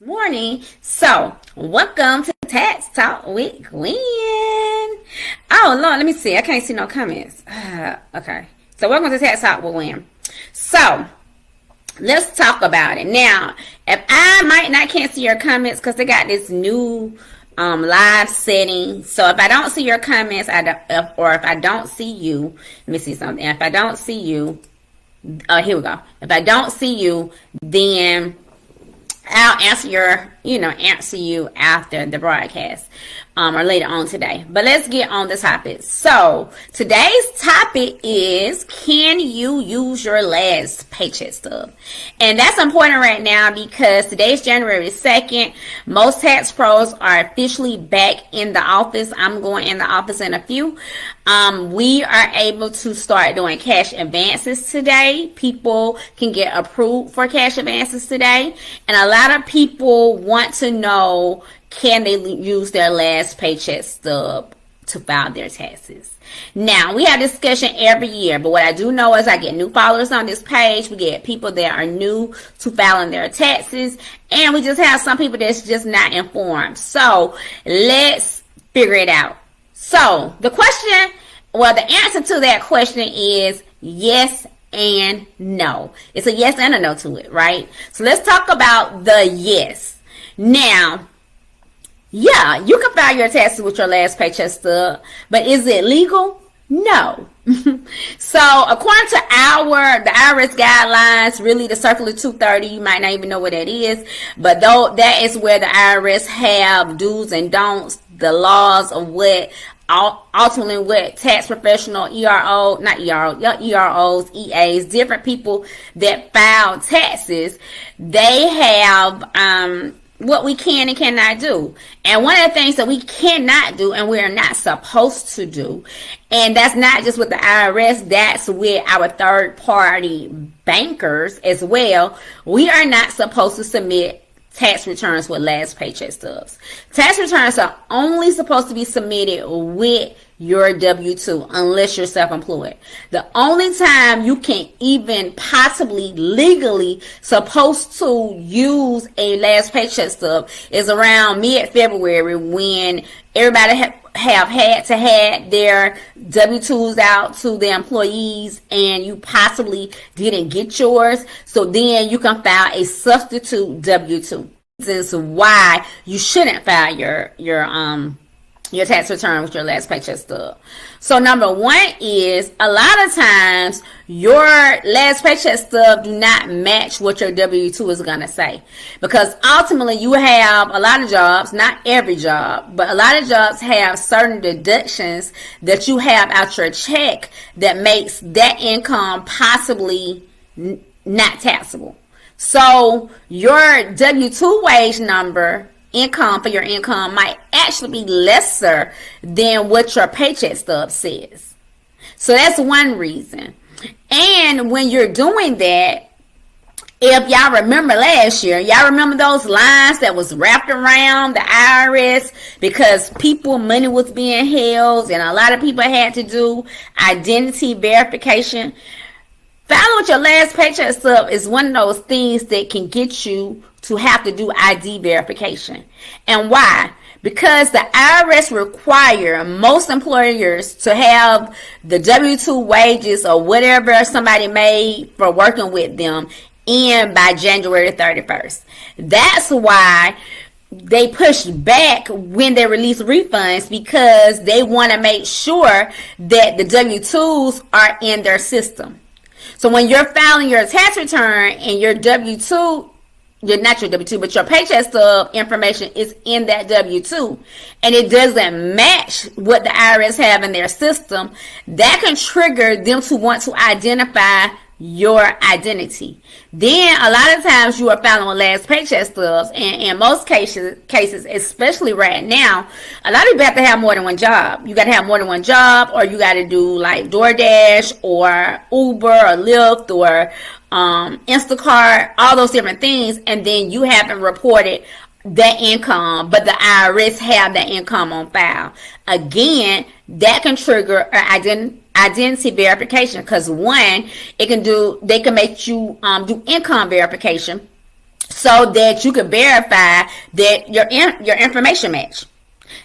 Morning. So, welcome to Tax Talk with Gwen. Oh, Lord, let me see. I can't see no comments. Okay. So, welcome to Tax Talk with Gwen. So, let's talk about it. Now, if I might not can't see your comments because they got this new live setting. So, if I don't see your comments, if I don't see you, let me see something. If I don't see you, here we go. If I don't see you, then I'll answer you after the broadcast, or later on today. But let's get on the topic. So today's topic is, can you use your last paycheck stub? And that's important right now because today's January 2nd. Most tax pros are officially back in the office. I'm going in the office in a few. We are able to start doing cash advances today. People can get approved for cash advances today. And a lot of people want to know, can they use their last paycheck stub to file their taxes? Now, we have discussion every year, but what I do know is I get new followers on this page. We get people that are new to filing their taxes, and we just have some people that's just not informed. So let's figure it out. So the answer to that question is yes and no. It's a yes and a no to it, right? So let's talk about the yes. Now, yeah, you can file your taxes with your last paycheck stub, but is it legal? No. So according to the IRS guidelines, really the Circular 230, you might not even know what that is, but though that is where the IRS have do's and don'ts, the laws of ultimately what tax professional, EROs, EAs, different people that file taxes, they have what we can and cannot do. And one of the things that we cannot do and we're not supposed to do, and that's not just with the IRS, that's with our third party bankers as well, we are not supposed to submit tax returns with last paycheck stubs. Tax returns are only supposed to be submitted with your W-2 unless you're self-employed. The only time you can even possibly legally supposed to use a last paycheck stub is around mid-February when everybody have had to have their W-2s out to the employees and you possibly didn't get yours. So then you can file a substitute W-2. This is why you shouldn't file your tax return with your last paycheck stub. So number one is, a lot of times your last paycheck stub do not match what your W-2 is going to say, because ultimately you have a lot of jobs, not every job, but a lot of jobs have certain deductions that you have out your check that makes that income possibly not taxable. So your W-2 wage number income for your income might actually be lesser than what your paycheck stub says. So that's one reason. And when you're doing that, if y'all remember last year, y'all remember those lines that was wrapped around the IRS because money was being held and a lot of people had to do identity verification. Filing with your last paycheck stub is one of those things that can get you to have to do ID verification. And why? Because the IRS require most employers to have the W-2 wages or whatever somebody made for working with them in by January 31st. That's why they push back when they release refunds, because they want to make sure that the W-2s are in their system. So when you're filing your tax return and your W-2, not your W-2, but your paycheck stub information is in that W-2, and it doesn't match what the IRS have in their system, that can trigger them to want to identify your identity. Then a lot of times you are filing with last paycheck stubs, and in most cases, especially right now, a lot of people have to have more than one job. You got to have more than one job, or you got to do like DoorDash or Uber or Lyft or Instacart, all those different things, and then you haven't reported that income, but the IRS have that income on file. Again, that can trigger an identity verification, because one, they can make you do income verification. So so that you can verify that your information match.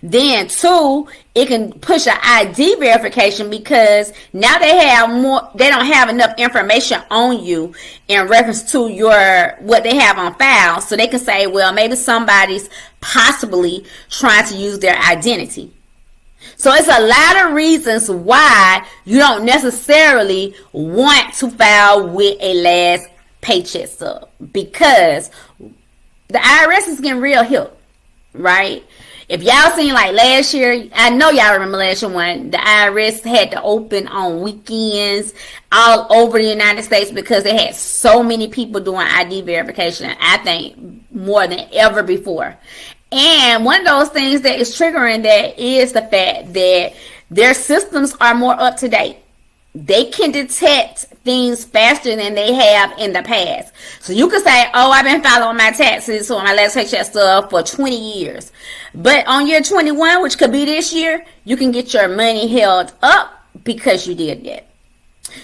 Then 2, it can push an ID verification because now they don't have enough information on you in reference to what they have on file. So they can say, well, maybe somebody's possibly trying to use their identity. So it's a lot of reasons why you don't necessarily want to file with a last paycheck stub, because the IRS is getting real hip, right? If y'all seen like last year, I know y'all remember last year when the IRS had to open on weekends all over the United States because they had so many people doing ID verification, I think more than ever before. And one of those things that is triggering that is the fact that their systems are more up to date. They can detect things faster than they have in the past. So you could say, oh, I've been following my taxes or my last paycheck stuff for 20 years. But on year 21, which could be this year, you can get your money held up because you did that.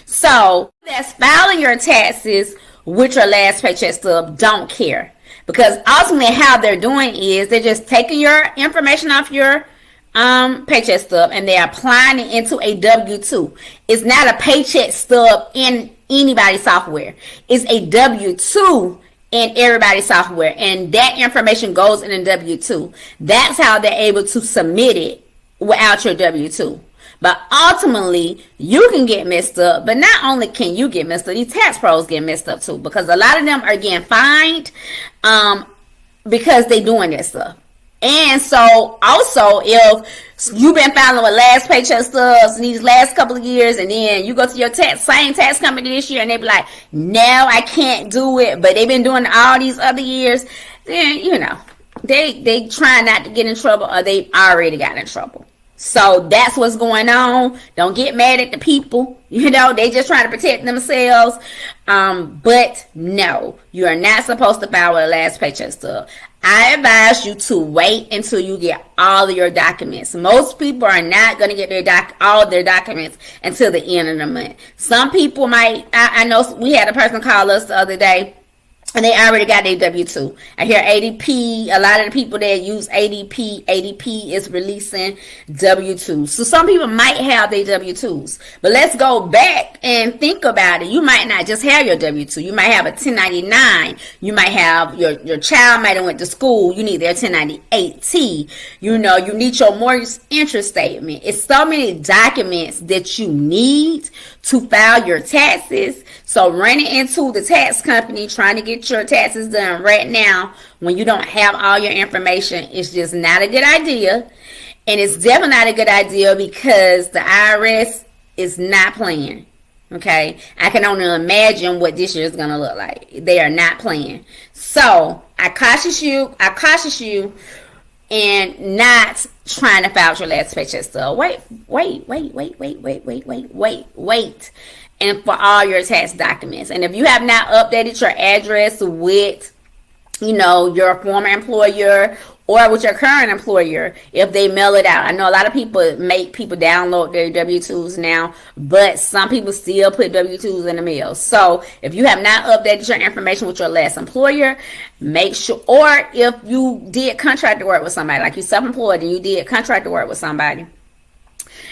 So that's filing your taxes with your last paycheck stub don't care. Because ultimately how they're doing is they're just taking your information off your paycheck stub and they're applying it into a W-2. It's not a paycheck stub in anybody's software. It's a W-2 in everybody's software, and that information goes in a W-2. That's how they're able to submit it without your W-2. But ultimately, you can get messed up. But not only can you get messed up, these tax pros get messed up too, because a lot of them are getting fined because they doing this stuff. And so also, if you've been filing with last paycheck stubs in these last couple of years, and then you go to your same tax company this year and they be like, no, I can't do it, but they've been doing it all these other years, then they try not to get in trouble, or they already got in trouble. So that's what's going on. Don't get mad at the people. They just trying to protect themselves. But no, you are not supposed to file with a last paycheck stub. I advise you to wait until you get all of your documents. Most people are not going to get all of their documents until the end of the month. Some people might. I know we had a person call us the other day, and they already got their W-2. I hear ADP, a lot of the people that use ADP is releasing W-2s. So some people might have their W-2s. But let's go back and think about it. You might not just have your W-2. You might have a 1099. You might have, your child might have went to school. You need their 1098-T. You need your mortgage interest statement. It's so many documents that you need to file your taxes. So running into the tax company trying to get your taxes done right now when you don't have all your information is just not a good idea. And it's definitely not a good idea because the IRS is not playing. Okay? I can only imagine what this year is going to look like. They are not playing. So I cautious you and not trying to file your last paycheck stub. Wait. And for all your tax documents. And if you have not updated your address with, your former employer or with your current employer, if they mail it out. I know a lot of people make people download their W-2s now, but some people still put W-2s in the mail. So if you have not updated your information with your last employer, make sure, or if you did contract work with somebody, like you're self-employed and you did contract work with somebody,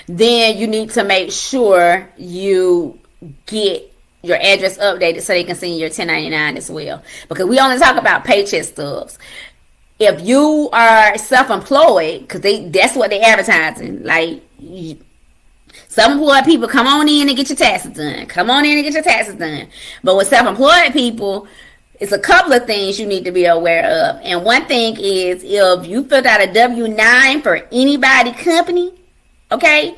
then you need to make sure you get your address updated so they can send you your 1099 as well. Because we only talk about paycheck stubs. If you are self-employed, because that's what they're advertising. Like, self-employed people, come on in and get your taxes done. Come on in and get your taxes done. But with self-employed people, it's a couple of things you need to be aware of. And one thing is, if you filled out a W-9 for anybody company, okay,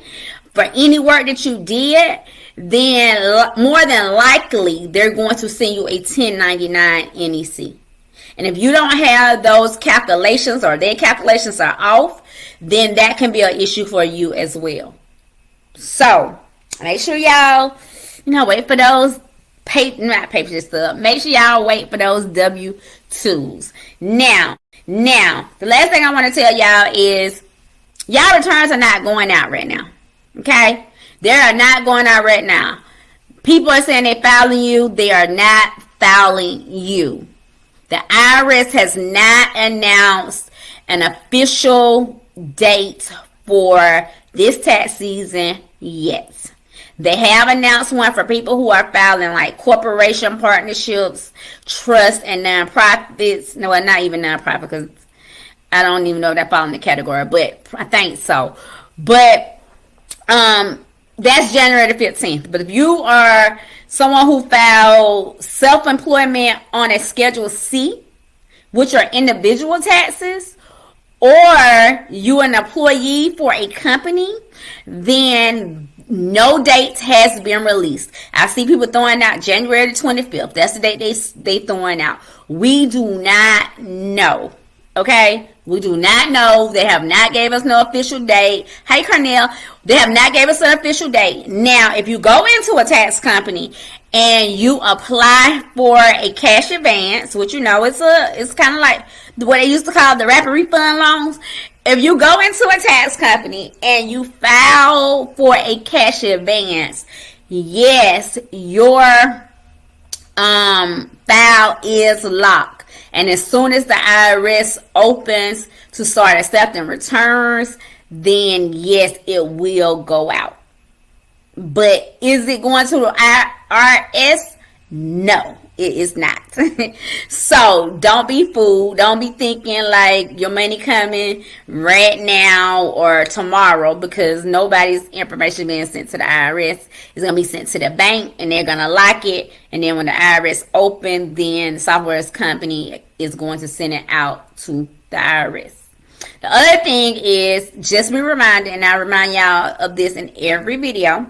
for any work that you did, then more than likely they're going to send you a 1099 NEC. And if you don't have those calculations or their calculations are off, then that can be an issue for you as well. So make sure y'all, wait for those make sure y'all wait for those W-2s. Now, the last thing I want to tell y'all is y'all returns are not going out right now. Okay? They are not going out right now. People are saying they're filing you. They are not filing you. The IRS has not announced an official date for this tax season yet. They have announced one for people who are filing like corporation partnerships, trusts, and nonprofits. No, not even nonprofit, because I don't even know if that falls in the category, but I think so. But that's January the 15th. But if you are someone who filed self-employment on a Schedule C, which are individual taxes, or you an employee for a company, then no date has been released. I see people throwing out January the 25th. That's the date they throwing out. We do not know. Okay? We do not know. They have not gave us no official date. Hey, Cornell. They have not gave us an official date. Now, if you go into a tax company and you apply for a cash advance, which you know it's kind of like what they used to call the rapid refund loans. If you go into a tax company and you file for a cash advance, yes, your file is locked. And as soon as the IRS opens to start accepting returns, then yes, it will go out. But is it going to the IRS? No, it is not. So don't be fooled. Don't be thinking like your money coming right now or tomorrow, because nobody's information being sent to the IRS. It's going to be sent to the bank and they're going to lock it. And then when the IRS open, then the software company is going to send it out to the IRS. The other thing is, just be reminded, and I remind y'all of this in every video,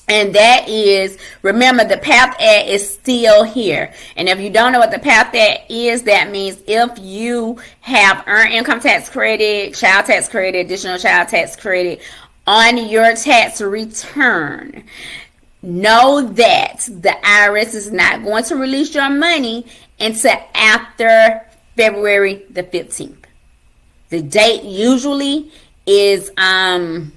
and that is, remember, the PATH Act is still here. And if you don't know what the PATH Act is, that means if you have earned income tax credit, child tax credit, additional child tax credit on your tax return, know that the IRS is not going to release your money until after February the 15th. The date usually is around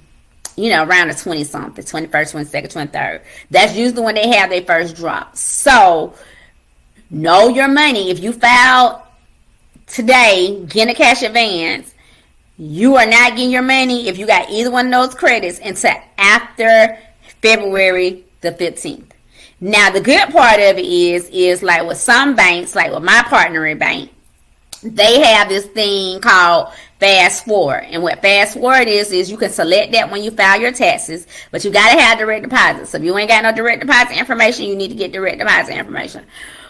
the 20-something, 21st, 22nd, 23rd. That's usually when they have their first drop. So, know your money. If you file today, getting a cash advance, you are not getting your money if you got either one of those credits until after February the 15th. Now, the good part of it is like with some banks, like with my partnering bank, they have this thing called Fast Forward. And what Fast Forward is you can select that when you file your taxes, but you got to have direct deposit. So if you ain't got no direct deposit information, you need to get direct deposit information.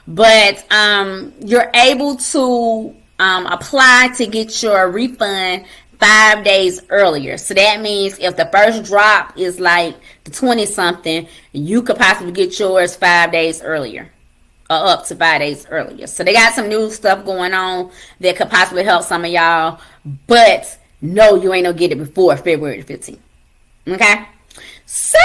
But you're able to apply to get your refund 5 days earlier. So that means if the first drop is like the 20-something, you could possibly get yours 5 days earlier. Up to 5 days earlier. So they got some new stuff going on that could possibly help some of y'all. But no, you ain't gonna get it before February the 15th. Okay? So,